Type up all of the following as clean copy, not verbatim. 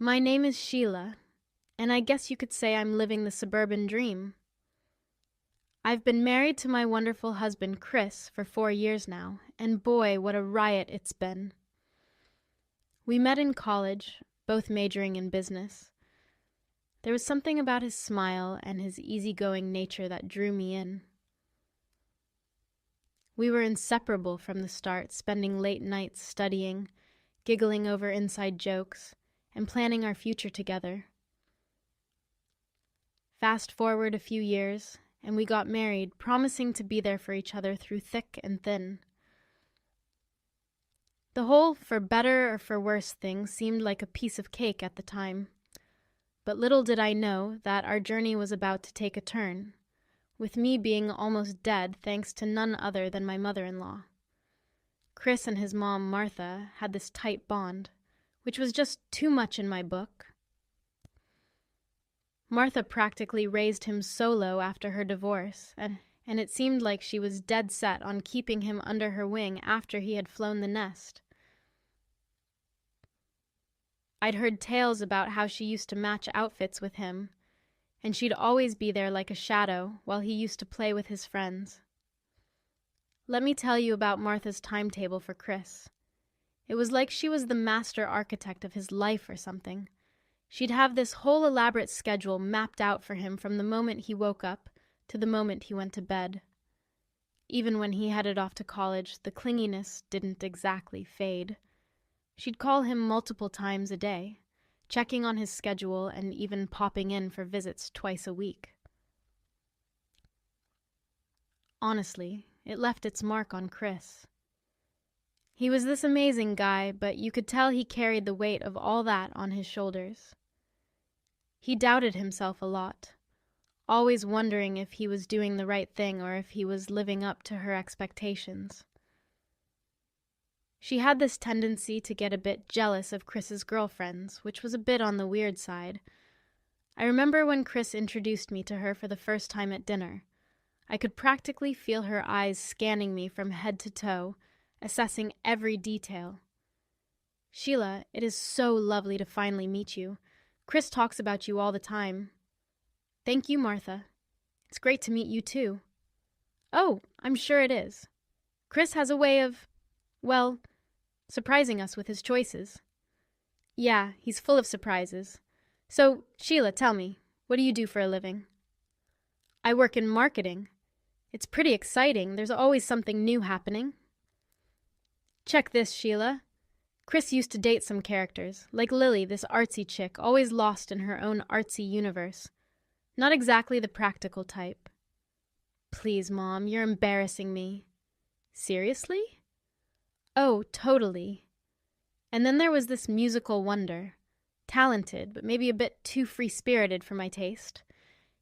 My name is Sheila, and I guess you could say I'm living the suburban dream. I've been married to my wonderful husband, Chris, for 4 years now, and boy, what a riot it's been. We met in college, both majoring in business. There was something about his smile and his easygoing nature that drew me in. We were inseparable from the start, spending late nights studying, giggling over inside jokes, and planning our future together. Fast forward a few years, and we got married, promising to be there for each other through thick and thin. The whole for better or for worse thing seemed like a piece of cake at the time. But little did I know that our journey was about to take a turn, with me being almost dead thanks to none other than my mother-in-law. Chris and his mom, Martha, had this tight bond, which was just too much in my book. Martha practically raised him solo after her divorce, and it seemed like she was dead set on keeping him under her wing after he had flown the nest. I'd heard tales about how she used to match outfits with him, and she'd always be there like a shadow while he used to play with his friends. Let me tell you about Martha's timetable for Chris. It was like she was the master architect of his life or something. She'd have this whole elaborate schedule mapped out for him from the moment he woke up to the moment he went to bed. Even when he headed off to college, the clinginess didn't exactly fade. She'd call him multiple times a day, checking on his schedule and even popping in for visits twice a week. Honestly, it left its mark on Chris. He was this amazing guy, but you could tell he carried the weight of all that on his shoulders. He doubted himself a lot, always wondering if he was doing the right thing or if he was living up to her expectations. She had this tendency to get a bit jealous of Chris's girlfriends, which was a bit on the weird side. I remember when Chris introduced me to her for the first time at dinner. I could practically feel her eyes scanning me from head to toe, assessing every detail. "Sheila, it is so lovely to finally meet you. Chris talks about you all the time." "Thank you, Martha. It's great to meet you, too." "Oh, I'm sure it is. Chris has a way of, well, surprising us with his choices." "Yeah, he's full of surprises. So, Sheila, tell me, what do you do for a living?" "I work in marketing. It's pretty exciting. There's always something new happening." "Check this, Sheila. Chris used to date some characters, like Lily, this artsy chick, always lost in her own artsy universe. Not exactly the practical type." "Please, Mom, you're embarrassing me." "Seriously?" "Oh, totally. And then there was this musical wonder. Talented, but maybe a bit too free-spirited for my taste.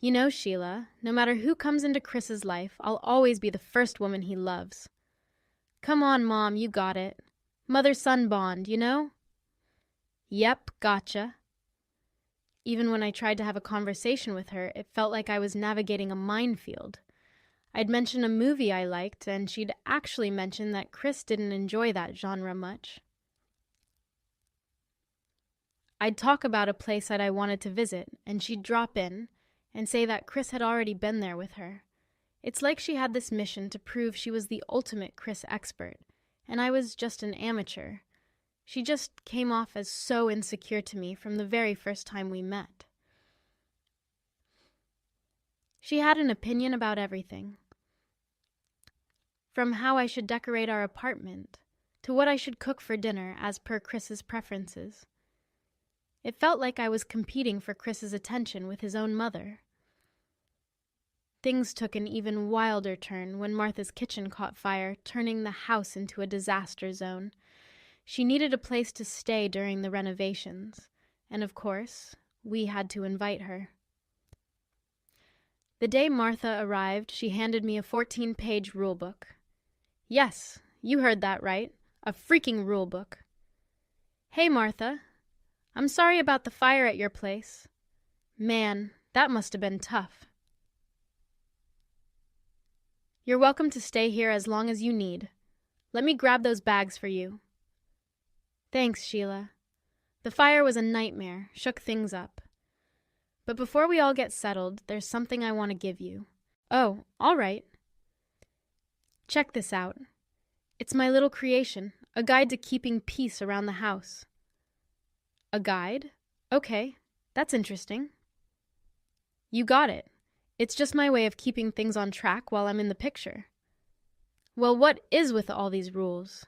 You know, Sheila, no matter who comes into Chris's life, I'll always be the first woman he loves." "Come on, Mom, you got it. Mother-son bond, you know?" "Yep, gotcha." Even when I tried to have a conversation with her, it felt like I was navigating a minefield. I'd mention a movie I liked, and she'd actually mention that Chris didn't enjoy that genre much. I'd talk about a place that I wanted to visit, and she'd drop in and say that Chris had already been there with her. It's like she had this mission to prove she was the ultimate Chris expert, and I was just an amateur. She just came off as so insecure to me from the very first time we met. She had an opinion about everything. From how I should decorate our apartment, to what I should cook for dinner as per Chris's preferences. It felt like I was competing for Chris's attention with his own mother. Things took an even wilder turn when Martha's kitchen caught fire, turning the house into a disaster zone. She needed a place to stay during the renovations, and of course, we had to invite her. The day Martha arrived, she handed me a 14-page rulebook. Yes, you heard that right. A freaking rulebook. "Hey, Martha. I'm sorry about the fire at your place. Man, that must have been tough. You're welcome to stay here as long as you need. Let me grab those bags for you." "Thanks, Sheila." The fire was a nightmare, shook things up. But before we all get settled, there's something I want to give you. Oh, all right. Check this out. It's my little creation, a guide to keeping peace around the house. A guide? Okay, that's interesting. You got it. It's just my way of keeping things on track while I'm in the picture. Well, what is with all these rules?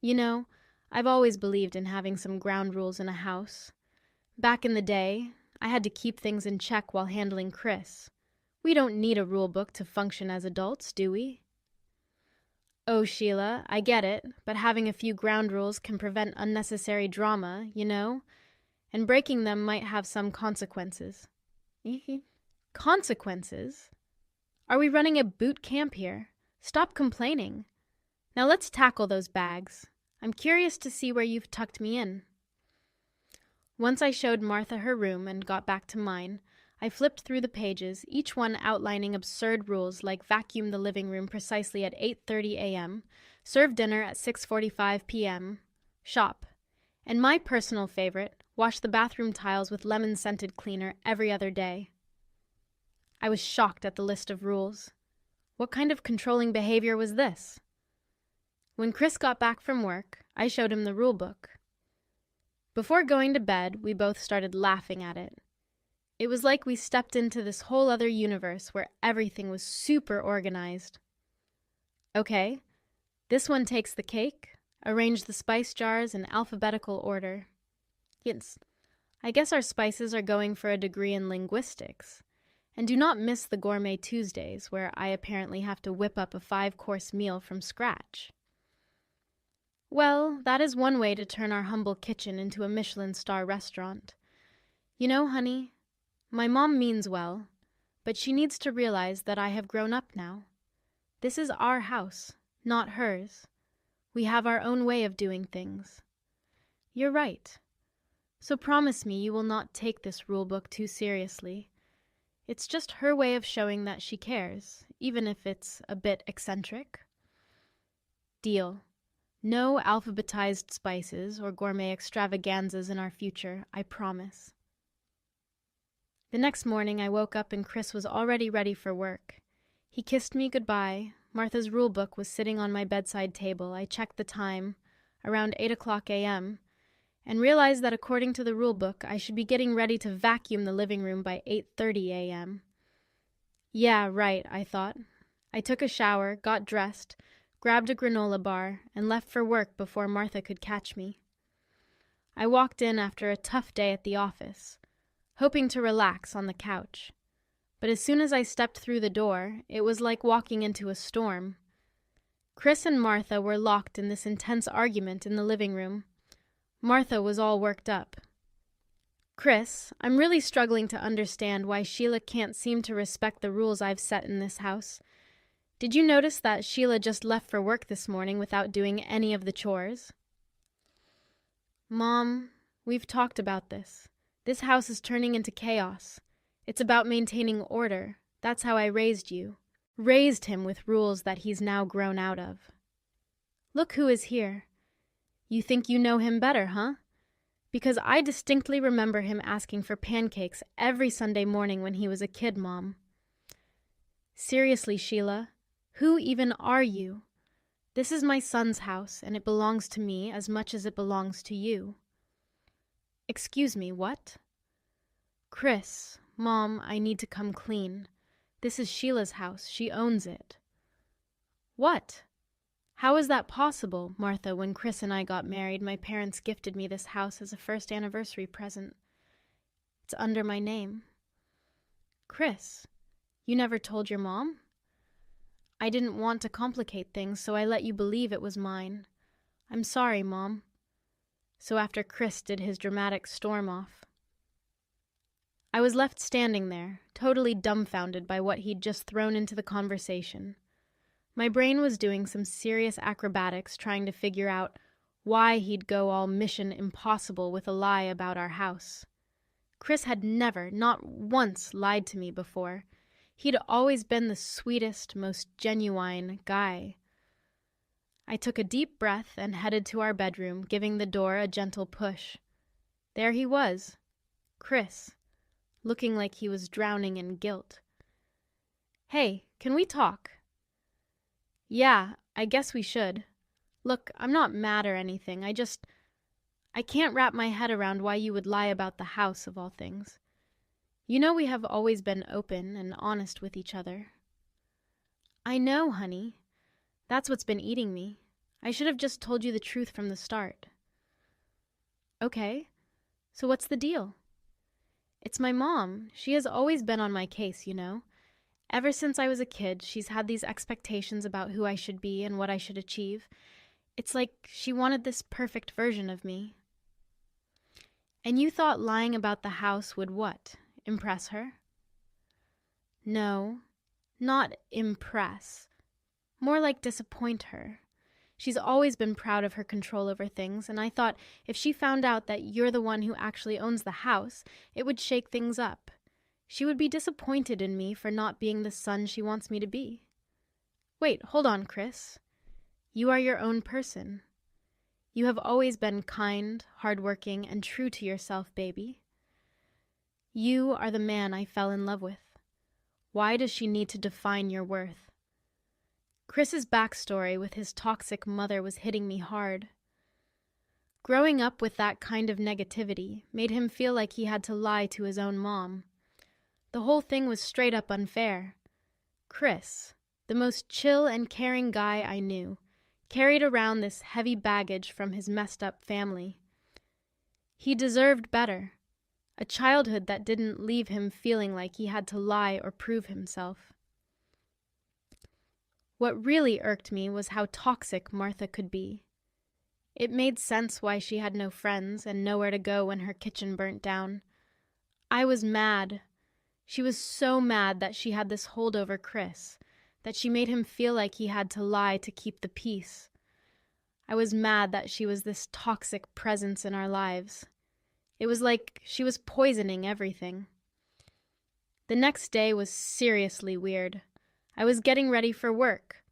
You know, I've always believed in having some ground rules in a house. Back in the day, I had to keep things in check while handling Chris. We don't need a rule book to function as adults, do we? Oh, Sheila, I get it, but having a few ground rules can prevent unnecessary drama, you know? And breaking them might have some consequences. Consequences? Are we running a boot camp here? Stop complaining. Now let's tackle those bags. I'm curious to see where you've tucked me in. Once I showed Martha her room and got back to mine, I flipped through the pages, each one outlining absurd rules like vacuum the living room precisely at 8:30 a.m., serve dinner at 6:45 p.m., shop, and my personal favorite, wash the bathroom tiles with lemon-scented cleaner every other day. I was shocked at the list of rules. What kind of controlling behavior was this? When Chris got back from work, I showed him the rulebook. Before going to bed, we both started laughing at it. It was like we stepped into this whole other universe where everything was super organized. Okay, this one takes the cake, arrange the spice jars in alphabetical order. Yes, I guess our spices are going for a degree in linguistics. And do not miss the Gourmet Tuesdays, where I apparently have to whip up a 5-course meal from scratch. Well, that is one way to turn our humble kitchen into a Michelin star restaurant. You know, honey, my mom means well, but she needs to realize that I have grown up now. This is our house, not hers. We have our own way of doing things. You're right. So promise me you will not take this rulebook too seriously. It's just her way of showing that she cares, even if it's a bit eccentric. Deal. No alphabetized spices or gourmet extravaganzas in our future, I promise. The next morning I woke up and Chris was already ready for work. He kissed me goodbye. Martha's rulebook was sitting on my bedside table. I checked the time, around 8 o'clock a.m., and realized that according to the rulebook, I should be getting ready to vacuum the living room by 8:30 a.m. Yeah, right, I thought. I took a shower, got dressed, grabbed a granola bar, and left for work before Martha could catch me. I walked in after a tough day at the office, hoping to relax on the couch. But as soon as I stepped through the door, it was like walking into a storm. Chris and Martha were locked in this intense argument in the living room. Martha was all worked up. Chris, I'm really struggling to understand why Sheila can't seem to respect the rules I've set in this house. Did you notice that Sheila just left for work this morning without doing any of the chores? Mom, we've talked about this. This house is turning into chaos. It's about maintaining order. That's how I raised you. Raised him with rules that he's now grown out of. Look who is here. You think you know him better, huh? Because I distinctly remember him asking for pancakes every Sunday morning when he was a kid, Mom. Seriously, Sheila, who even are you? This is my son's house, and it belongs to me as much as it belongs to you. Excuse me, what? Chris, Mom, I need to come clean. This is Sheila's house. She owns it. What? How is that possible, Martha? When Chris and I got married, my parents gifted me this house as a first anniversary present. It's under my name. Chris, you never told your mom? I didn't want to complicate things, so I let you believe it was mine. I'm sorry, Mom. So after Chris did his dramatic storm off, I was left standing there, totally dumbfounded by what he'd just thrown into the conversation. My brain was doing some serious acrobatics trying to figure out why he'd go all Mission Impossible with a lie about our house. Chris had never, not once, lied to me before. He'd always been the sweetest, most genuine guy. I took a deep breath and headed to our bedroom, giving the door a gentle push. There he was, Chris, looking like he was drowning in guilt. "Hey, can we talk?" "Yeah, I guess we should. Look, I'm not mad or anything. I can't wrap my head around why you would lie about the house, of all things. You know we have always been open and honest with each other." "I know, honey. That's what's been eating me. I should have just told you the truth from the start." "Okay, so what's the deal?" "It's my mom. She has always been on my case, you know. Ever since I was a kid, she's had these expectations about who I should be and what I should achieve. It's like she wanted this perfect version of me." "And you thought lying about the house would what? Impress her?" "No, not impress. More like disappoint her. She's always been proud of her control over things, and I thought if she found out that you're the one who actually owns the house, it would shake things up. She would be disappointed in me for not being the son she wants me to be. Wait, hold on, Chris. You are your own person. You have always been kind, hardworking, and true to yourself, baby. You are the man I fell in love with. Why does she need to define your worth?" Chris's backstory with his toxic mother was hitting me hard. Growing up with that kind of negativity made him feel like he had to lie to his own mom. The whole thing was straight up unfair. Chris, the most chill and caring guy I knew, carried around this heavy baggage from his messed up family. He deserved better, a childhood that didn't leave him feeling like he had to lie or prove himself. What really irked me was how toxic Martha could be. It made sense why she had no friends and nowhere to go when her kitchen burnt down. I was mad. She was so mad that she had this hold over Chris, that she made him feel like he had to lie to keep the peace. I was mad that she was this toxic presence in our lives. It was like she was poisoning everything. The next day was seriously weird. I was getting ready for work,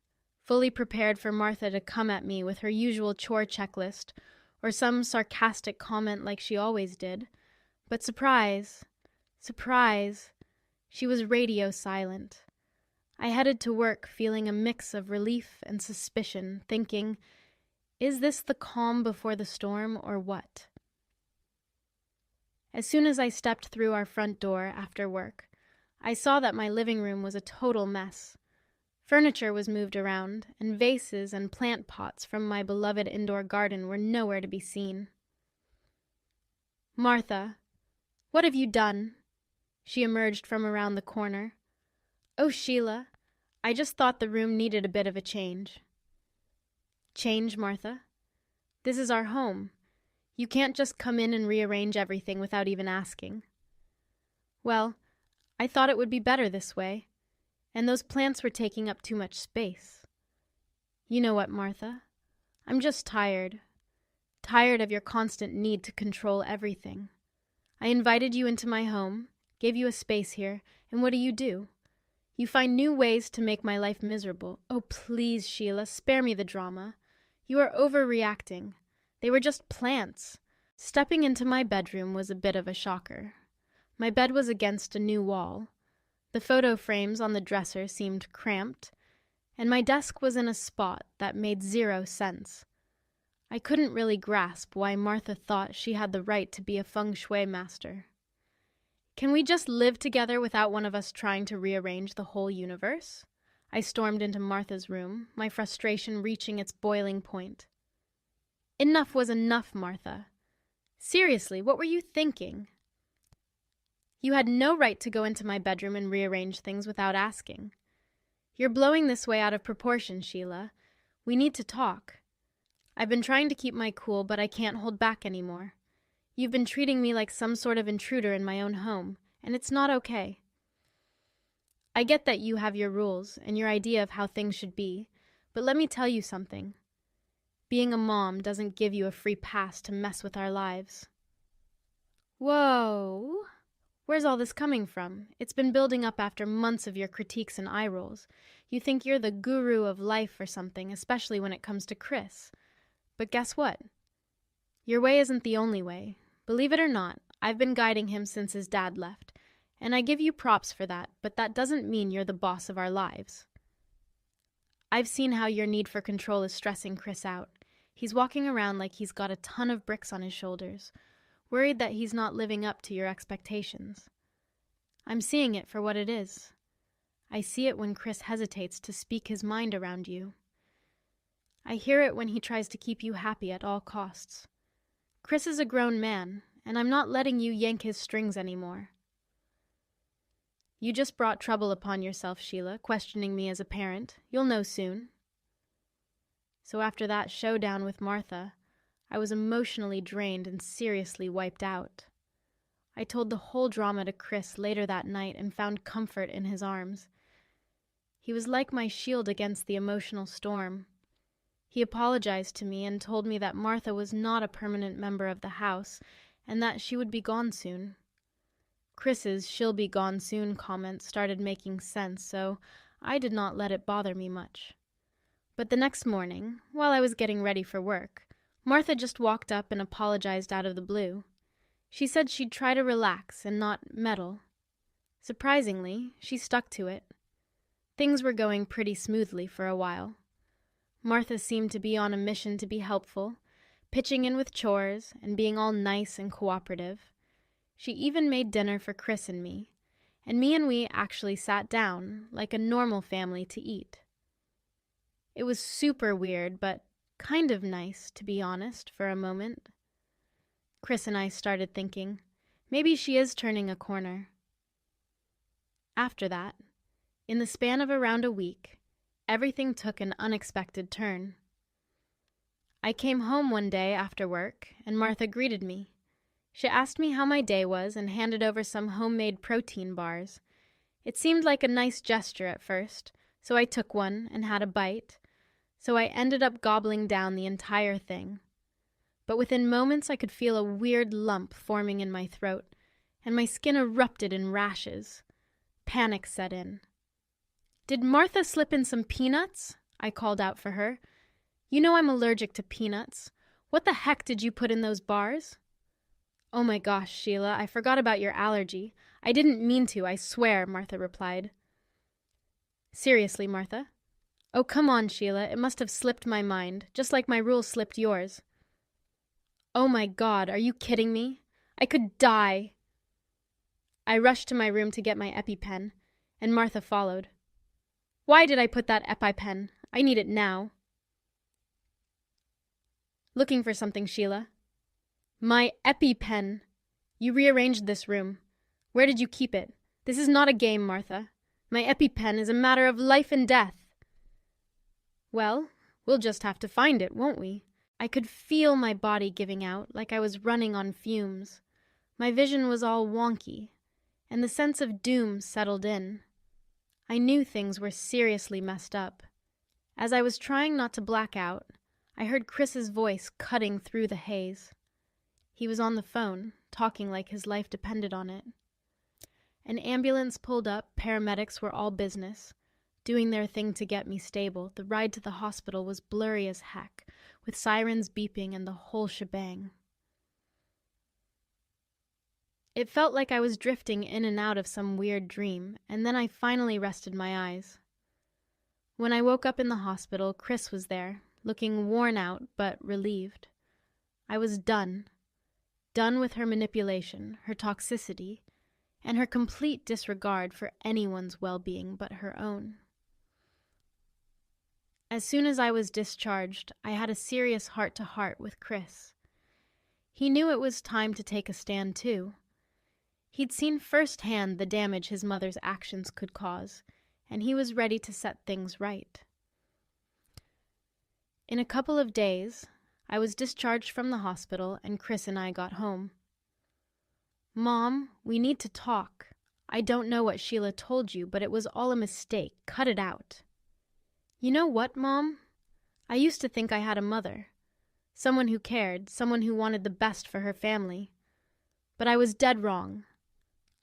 fully prepared for Martha to come at me with her usual chore checklist or some sarcastic comment like she always did. But surprise, she was radio silent. I headed to work feeling a mix of relief and suspicion, thinking, is this the calm before the storm or what? As soon as I stepped through our front door after work, I saw that my living room was a total mess. Furniture was moved around, and vases and plant pots from my beloved indoor garden were nowhere to be seen. "Martha, what have you done?" She emerged from around the corner. "Oh, Sheila, I just thought the room needed a bit of a change." "Change, Martha? This is our home. You can't just come in and rearrange everything without even asking." "Well, I thought it would be better this way, and those plants were taking up too much space. You know what, Martha? I'm just tired of your constant need to control everything. I invited you into my home, gave you a space here, and what do? You find new ways to make my life miserable. Oh, please, Sheila, spare me the drama. You are overreacting. They were just plants." Stepping into my bedroom was a bit of a shocker. My bed was against a new wall. The photo frames on the dresser seemed cramped, and my desk was in a spot that made zero sense. I couldn't really grasp why Martha thought she had the right to be a feng shui master. "Can we just live together without one of us trying to rearrange the whole universe?" I stormed into Martha's room, my frustration reaching its boiling point. Enough was enough, Martha. Seriously, what were you thinking? You had no right to go into my bedroom and rearrange things without asking. You're blowing this way out of proportion, Sheila. We need to talk. I've been trying to keep my cool, but I can't hold back anymore. You've been treating me like some sort of intruder in my own home, and it's not okay. I get that you have your rules and your idea of how things should be, but let me tell you something. Being a mom doesn't give you a free pass to mess with our lives. Whoa! Where's all this coming from? It's been building up after months of your critiques and eye rolls. You think you're the guru of life or something, especially when it comes to Chris. But guess what? Your way isn't the only way. Believe it or not, I've been guiding him since his dad left, and I give you props for that, but that doesn't mean you're the boss of our lives. I've seen how your need for control is stressing Chris out. He's walking around like he's got a ton of bricks on his shoulders, worried that he's not living up to your expectations. I'm seeing it for what it is. I see it when Chris hesitates to speak his mind around you. I hear it when he tries to keep you happy at all costs. Chris is a grown man, and I'm not letting you yank his strings anymore. You just brought trouble upon yourself, Sheila, questioning me as a parent. You'll know soon. So after that showdown with Martha, I was emotionally drained and seriously wiped out. I told the whole drama to Chris later that night and found comfort in his arms. He was like my shield against the emotional storm. He apologized to me and told me that Martha was not a permanent member of the house and that she would be gone soon. Chris's "she'll be gone soon" comment started making sense, so I did not let it bother me much. But the next morning, while I was getting ready for work, Martha just walked up and apologized out of the blue. She said she'd try to relax and not meddle. Surprisingly, she stuck to it. Things were going pretty smoothly for a while. Martha seemed to be on a mission to be helpful, pitching in with chores and being all nice and cooperative. She even made dinner for Chris and me and we actually sat down like a normal family to eat. It was super weird, but kind of nice, to be honest, for a moment. Chris and I started thinking, maybe she is turning a corner. After that, in the span of around a week, everything took an unexpected turn. I came home one day after work, and Martha greeted me. She asked me how my day was and handed over some homemade protein bars. It seemed like a nice gesture at first, so I took one and had a bite, so I ended up gobbling down the entire thing. But within moments I could feel a weird lump forming in my throat, and my skin erupted in rashes. Panic set in. "Did Martha slip in some peanuts?" I called out for her. "You know I'm allergic to peanuts. What the heck did you put in those bars?" "Oh my gosh, Sheila, I forgot about your allergy. I didn't mean to, I swear," Martha replied. "Seriously, Martha?" "Oh, come on, Sheila, it must have slipped my mind, just like my rules slipped yours." "Oh my God, are you kidding me? I could die." I rushed to my room to get my EpiPen, and Martha followed. "Why did I put that EpiPen? I need it now." "Looking for something, Sheila?" "My EpiPen. You rearranged this room. Where did you keep it? This is not a game, Martha. My EpiPen is a matter of life and death." "Well, we'll just have to find it, won't we?" I could feel my body giving out, like I was running on fumes. My vision was all wonky, and the sense of doom settled in. I knew things were seriously messed up. As I was trying not to black out, I heard Chris's voice cutting through the haze. He was on the phone, talking like his life depended on it. An ambulance pulled up, paramedics were all business, doing their thing to get me stable. The ride to the hospital was blurry as heck, with sirens beeping and the whole shebang. It felt like I was drifting in and out of some weird dream, and then I finally rested my eyes. When I woke up in the hospital, Chris was there, looking worn out but relieved. I was done. Done with her manipulation, her toxicity, and her complete disregard for anyone's well-being but her own. As soon as I was discharged, I had a serious heart-to-heart with Chris. He knew it was time to take a stand, too. He'd seen firsthand the damage his mother's actions could cause, and he was ready to set things right. In a couple of days, I was discharged from the hospital, and Chris and I got home. "Mom, we need to talk. I don't know what Sheila told you, but it was all a mistake. Cut it out." "You know what, Mom? I used to think I had a mother. Someone who cared, someone who wanted the best for her family. But I was dead wrong.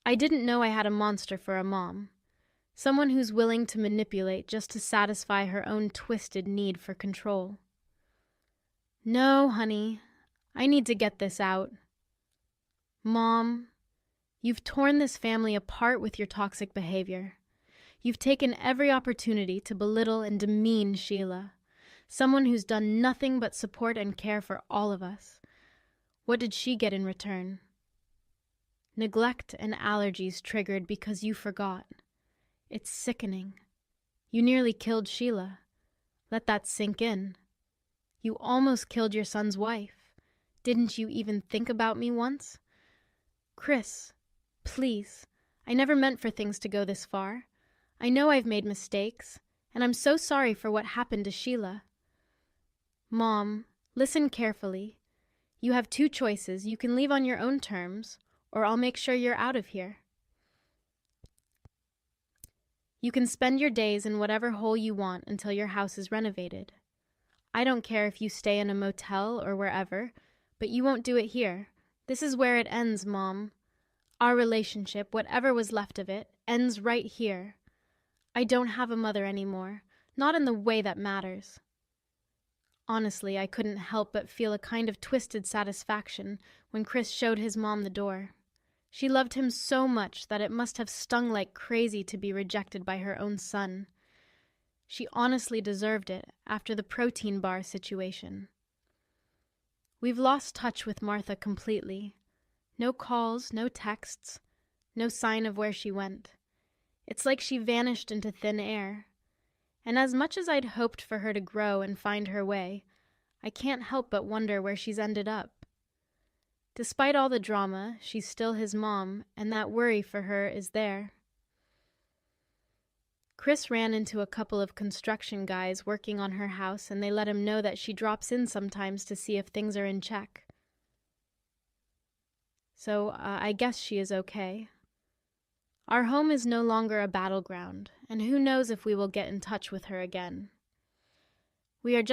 I didn't know I had a monster for a mom. Someone who's willing to manipulate just to satisfy her own twisted need for control." "No, honey. I need to get this out." Mom, you've torn this family apart with your toxic behavior. You've taken every opportunity to belittle and demean Sheila, someone who's done nothing but support and care for all of us. What did she get in return? Neglect and allergies triggered because you forgot. It's sickening. You nearly killed Sheila. Let that sink in. You almost killed your son's wife. Didn't you even think about me once? Chris, please, I never meant for things to go this far. I know I've made mistakes, and I'm so sorry for what happened to Sheila. Mom, listen carefully. You have two choices. You can leave on your own terms, or I'll make sure you're out of here. You can spend your days in whatever hole you want until your house is renovated. I don't care if you stay in a motel or wherever, but you won't do it here. This is where it ends, Mom. Our relationship, whatever was left of it, ends right here. I don't have a mother anymore, not in the way that matters. Honestly, I couldn't help but feel a kind of twisted satisfaction when Chris showed his mom the door. She loved him so much that it must have stung like crazy to be rejected by her own son. She honestly deserved it after the protein bar situation. We've lost touch with Martha completely. No calls, no texts, no sign of where she went. It's like she vanished into thin air. And as much as I'd hoped for her to grow and find her way, I can't help but wonder where she's ended up. Despite all the drama, she's still his mom, and that worry for her is there. Chris ran into a couple of construction guys working on her house, and they let him know that she drops in sometimes to see if things are in check. So I guess she is okay. Our home is no longer a battleground, and who knows if we will get in touch with her again. We are just